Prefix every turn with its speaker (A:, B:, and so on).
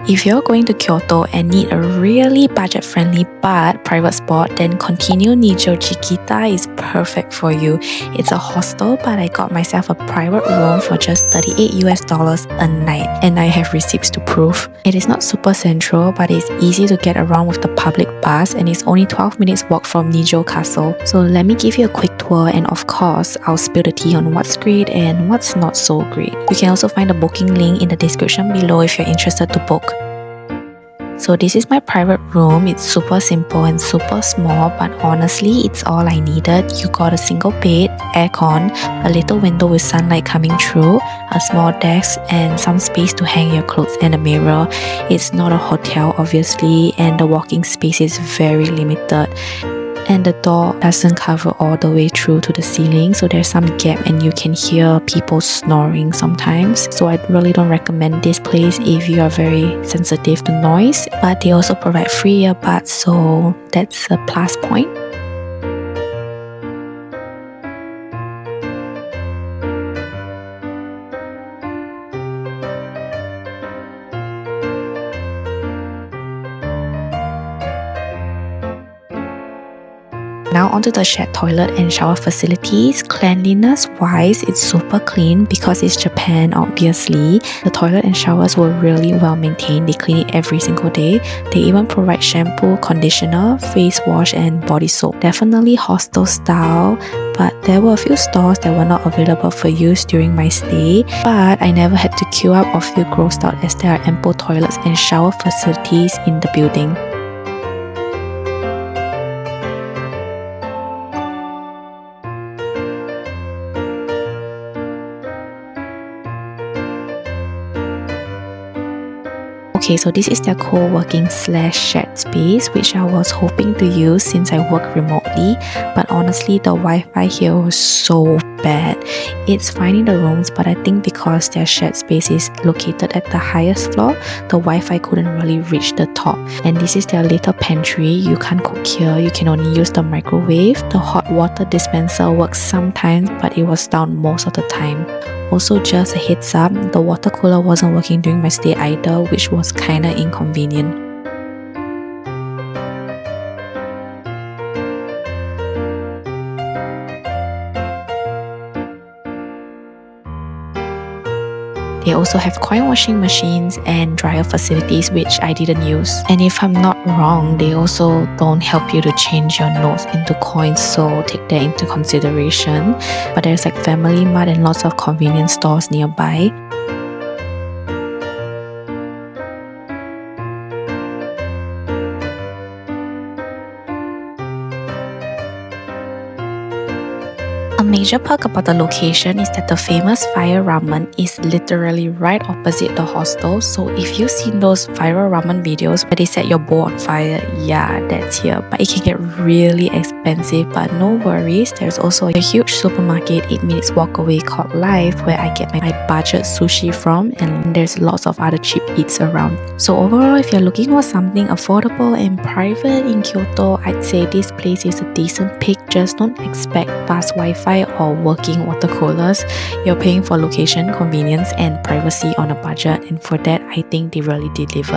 A: If you're going to Kyoto and need a really budget-friendly but private spot, then continue.nijojokita is perfect for you. It's a hostel, but I got myself a private room for just $38 a night, and I have receipts to prove. It is not super central, but it's easy to get around with the public bus, and it's only 12 minutes walk from Nijo Castle. So let me give you a quick tour, and of course, I'll spill the tea on what's great and what's not so great. You can also find the booking link in the description below if you're interested to book. So this is my private room. It's super simple and super small, but honestly, it's all I needed. You got a single bed, aircon, a little window with sunlight coming through, a small desk, and some space to hang your clothes and a mirror. It's not a hotel, obviously, and the walking space is very limited. And the door doesn't cover all the way through to the ceiling, so there's some gap and you can hear people snoring sometimes. So I really don't recommend this place if you are very sensitive to noise, but they also provide free earbuds, so that's a plus point. Now onto the shared toilet and shower facilities. Cleanliness wise, it's super clean because it's Japan, obviously. The toilet and showers were really well maintained. They clean it every single day. They even provide shampoo, conditioner, face wash and body soap. Definitely hostel style, but there were a few stores that were not available for use during my stay, but I never had to queue up or feel grossed out as there are ample toilets and shower facilities in the building. Okay, so this is their co-working / shared space, which I was hoping to use since I work remotely, but honestly the Wi-Fi here was so bad. It's fine in the rooms, but I think because their shared space is located at the highest floor, the Wi-Fi couldn't really reach the top. And this is their little pantry. You can't cook here, you can only use the microwave. The hot water dispenser works sometimes, but it was down most of the time. Also, just a heads up, the water cooler wasn't working during my stay either, which was kinda inconvenient. They also have coin washing machines and dryer facilities, which I didn't use. And if I'm not wrong, they also don't help you to change your notes into coins, so take that into consideration. But there's like Family Mart and lots of convenience stores nearby. A major perk about the location is that the famous Fire Ramen is literally right opposite the hostel. So if you've seen those Fire Ramen videos where they set your bowl on fire, yeah, that's here. But it can get really expensive, but no worries. There's also a huge supermarket 8 minutes walk away called Life, where I get my budget sushi from, and there's lots of other cheap eats around. So overall, if you're looking for something affordable and private in Kyoto, I'd say this place is a decent pick. Just don't expect fast Wi-Fi or working water coolers. You're paying for location, convenience and privacy on a budget, and for that I think they really delivered.